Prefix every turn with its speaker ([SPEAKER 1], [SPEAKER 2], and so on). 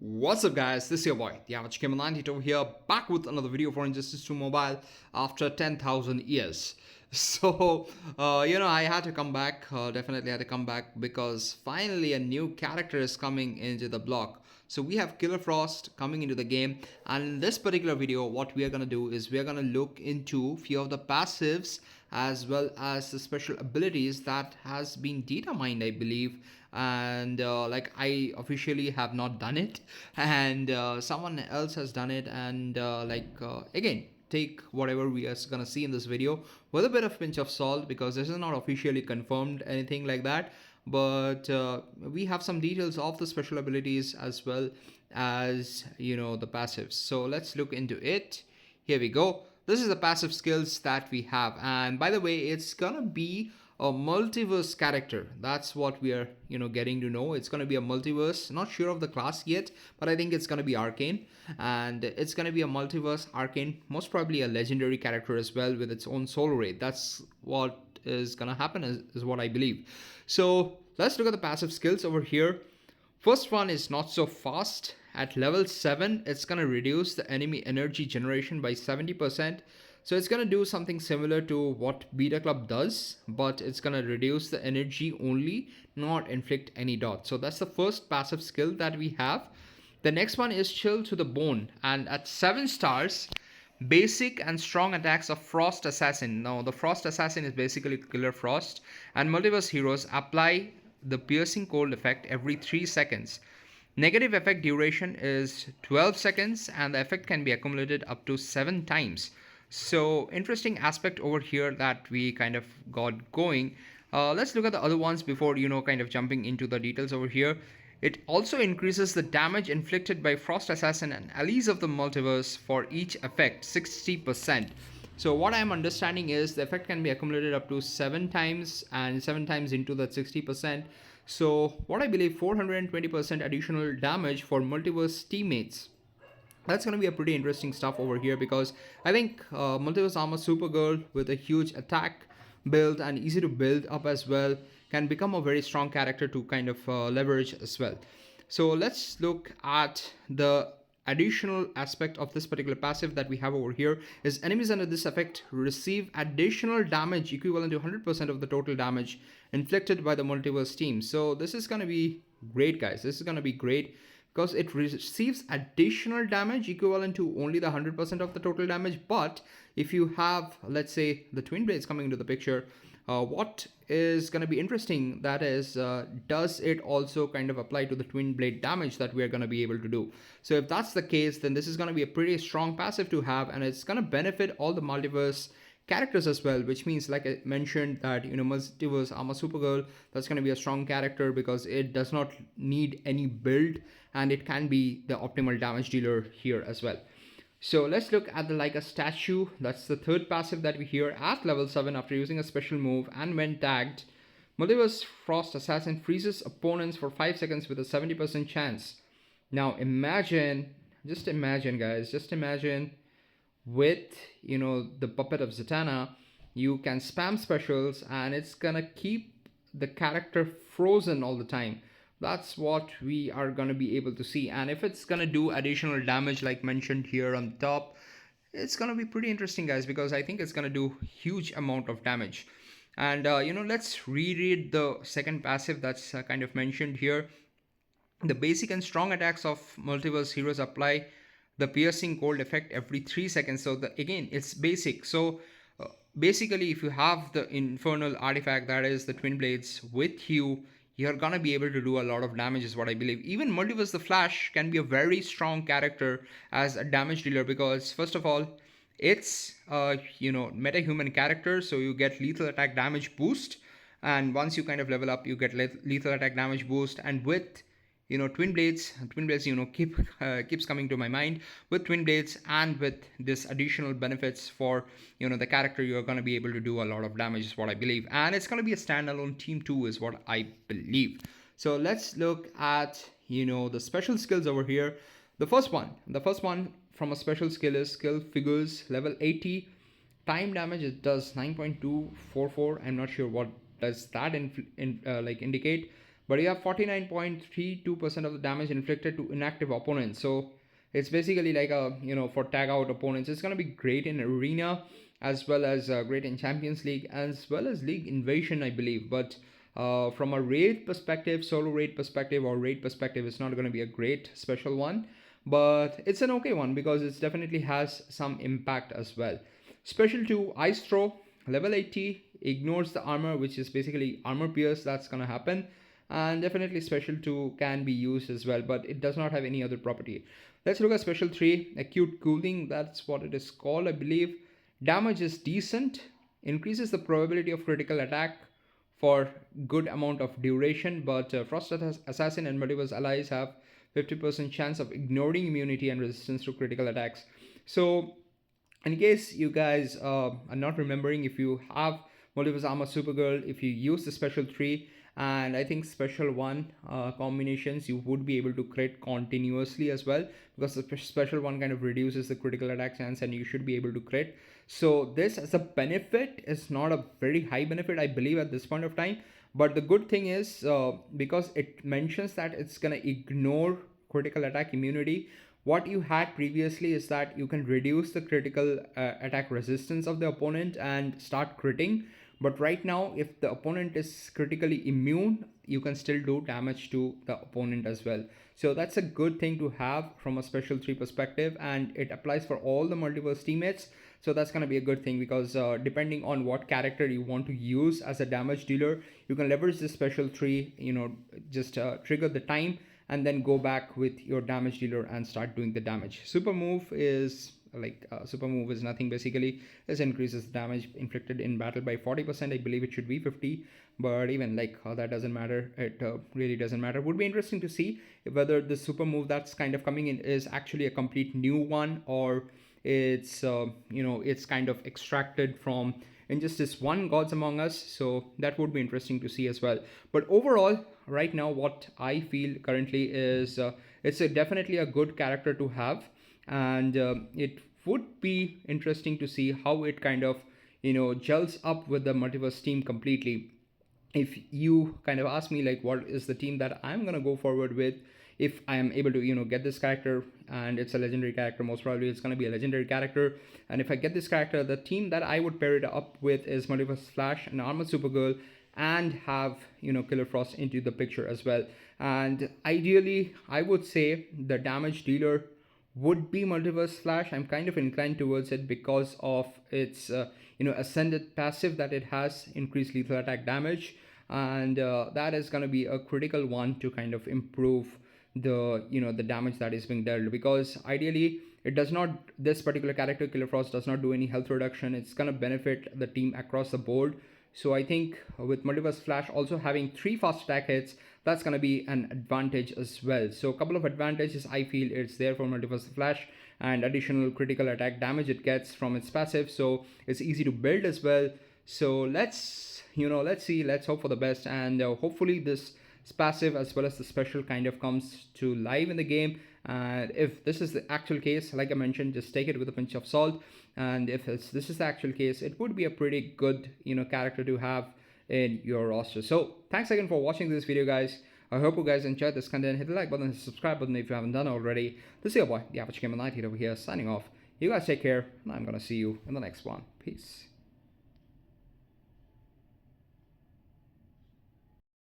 [SPEAKER 1] What's up guys, this is your boy, the Average Gamer 92 here, back with another video for Injustice 2 Mobile after 10,000 years. So, I had to come back, definitely had to come back because finally a new character is coming into the block. So we have Killer Frost coming into the game, and in this particular video what we are going to do is we are going to look into few of the passives as well as the special abilities that has been data mined, I believe. And I officially have not done it, and someone else has done it, and again, take whatever we are gonna see in this video with a bit of pinch of salt, because this is not officially confirmed anything like that, but we have some details of the special abilities as well as the passives. So let's look into it. Here we go. This is the passive skills that we have, and by the way, it's gonna be a multiverse character. That's what we are getting to know. It's going to be a multiverse, not sure of the class yet, but I think it's going to be arcane, and it's going to be a multiverse arcane, most probably a legendary character as well with its own soul ray. That's what is going to happen, is what I believe. So let's look at the passive skills over here. First one is not so fast. At level 7, it's going to reduce the enemy energy generation by 70%. So it's going to do something similar to what Beta Club does, but it's going to reduce the energy only, not inflict any dots. So that's the first passive skill that we have. The next one is Chill to the Bone, and at 7 stars, basic and strong attacks of Frost Assassin. Now the Frost Assassin is basically Killer Frost, and multiverse heroes apply the piercing cold effect every 3 seconds. Negative effect duration is 12 seconds, and the effect can be accumulated up to 7 times. So interesting aspect over here that we kind of got going. Let's look at the other ones before kind of jumping into the details over here. It also increases the damage inflicted by Frost Assassin and allies of the multiverse for each effect 60%. So what I'm understanding is the effect can be accumulated up to 7 times, and 7 times into that 60%. So what I believe, 420% additional damage for multiverse teammates. That's going to be a pretty interesting stuff over here, because I think Multiverse Armor Supergirl with a huge attack build and easy to build up as well can become a very strong character to kind of leverage as well. So let's look at the additional aspect of this particular passive that we have over here. Is enemies under this effect receive additional damage equivalent to 100% of the total damage inflicted by the multiverse team. So this is going to be great, guys. This is going to be great because it receives additional damage equivalent to only the 100% of the total damage. But if you have, let's say, the twin blades coming into the picture, what is going to be interesting, that is, does it also kind of apply to the twin blade damage that we are going to be able to do? So if that's the case, then this is going to be a pretty strong passive to have, and it's going to benefit all the multiverse characters as well, which means, like I mentioned, that Multiverse Armor Supergirl, that's going to be a strong character because it does not need any build, and it can be the optimal damage dealer here as well. So let's look at the Like a Statue. That's the third passive that we hear at level 7 after using a special move, and when tagged, Multiverse Frost Assassin freezes opponents for 5 seconds with a 70% chance. Now imagine, just imagine guys, just imagine with the puppet of Zatanna, you can spam specials and it's gonna keep the character frozen all the time. That's what we are gonna be able to see, and if it's gonna do additional damage like mentioned here on top, it's gonna be pretty interesting, guys, because I think it's gonna do huge amount of damage. And let's reread the second passive that's kind of mentioned here. The basic and strong attacks of multiverse heroes apply the piercing cold effect every 3 seconds. So again, it's basic. So basically, if you have the infernal artifact, that is the twin blades, with you, you're gonna be able to do a lot of damage, is what I believe. Even Multiverse the Flash can be a very strong character as a damage dealer, because first of all, it's a meta-human character, so you get lethal attack damage boost, and once you kind of level up, you get lethal attack damage boost. And with twin blades keeps coming to my mind. With twin blades and with this additional benefits for the character, you're going to be able to do a lot of damage, is what I believe, and it's going to be a standalone team too, is what I believe. So let's look at the special skills over here. The first one from a special skill is Skill Figures, level 80. Time damage, it does 9.244. I'm not sure what does that indicate, but you have 49.32% of the damage inflicted to inactive opponents. So it's basically like a, for tag out opponents, it's going to be great in arena, as well as great in Champions League, as well as League Invasion, I believe. But from a raid perspective, solo raid perspective, or raid perspective, it's not going to be a great special one, but it's an okay one because it definitely has some impact as well. Special 2, Ice Throw, level 80, ignores the armor, which is basically armor pierce that's gonna happen. And definitely special 2 can be used as well, but it does not have any other property. Let's look at special 3, acute cooling, that's what it is called, I believe. Damage is decent, increases the probability of critical attack for good amount of duration, but Frost Assassin and Multiverse allies have 50% chance of ignoring immunity and resistance to critical attacks. So in case you guys are not remembering, if you have Multiverse Armor Supergirl, if you use the special 3 and I think special 1 combinations, you would be able to crit continuously as well, because the special 1 kind of reduces the critical attack chance and you should be able to crit. So this as a benefit is not a very high benefit, I believe, at this point of time. But the good thing is, because it mentions that it's gonna ignore critical attack immunity, what you had previously is that you can reduce the critical attack resistance of the opponent and start critting. But right now, if the opponent is critically immune, you can still do damage to the opponent as well. So that's a good thing to have from a special 3 perspective, and it applies for all the multiverse teammates. So that's going to be a good thing, because depending on what character you want to use as a damage dealer, you can leverage this special 3, just trigger the time and then go back with your damage dealer and start doing the damage. Super move is nothing basically. This increases the damage inflicted in battle by 40%. I believe it should be 50, but even that doesn't matter. It really doesn't matter. Would be interesting to see whether the super move that's kind of coming in is actually a complete new one, or it's it's kind of extracted from Injustice 1 Gods Among Us. So that would be interesting to see as well. But overall, right now, what I feel currently is it's definitely a good character to have, and it would be interesting to see how it kind of gels up with the multiverse team completely. If you kind of ask me what is the team that I'm gonna go forward with, if I am able to get this character, and it's a legendary character, most probably it's going to be a legendary character, and if I get this character, the team that I would pair it up with is Multiverse Flash and Armored Supergirl, and have Killer Frost into the picture as well. And ideally, I would say the damage dealer would be Multiverse Flash. I'm kind of inclined towards it because of its ascended passive that it has, increased lethal attack damage, and that is going to be a critical one to kind of improve the damage that is being dealt, because ideally it does not, this particular character Killer Frost does not do any health reduction. It's going to benefit the team across the board. So I think with Multiverse Flash also having 3 fast attack hits, that's going to be an advantage as well. So a couple of advantages I feel it's there for Multiverse Flash, and additional critical attack damage it gets from its passive, so it's easy to build as well. So let's see, let's hope for the best, and hopefully this passive as well as the special kind of comes to live in the game. And if this is the actual case, like I mentioned, just take it with a pinch of salt. And if this is the actual case, it would be a pretty good character to have in your roster. So thanks again for watching this video, guys. I hope you guys enjoyed this content. Hit the like button and subscribe button if you haven't done already. This is your boy, the Average Gamer 90 over here, signing off. You guys take care, and I'm gonna see you in the next one. Peace.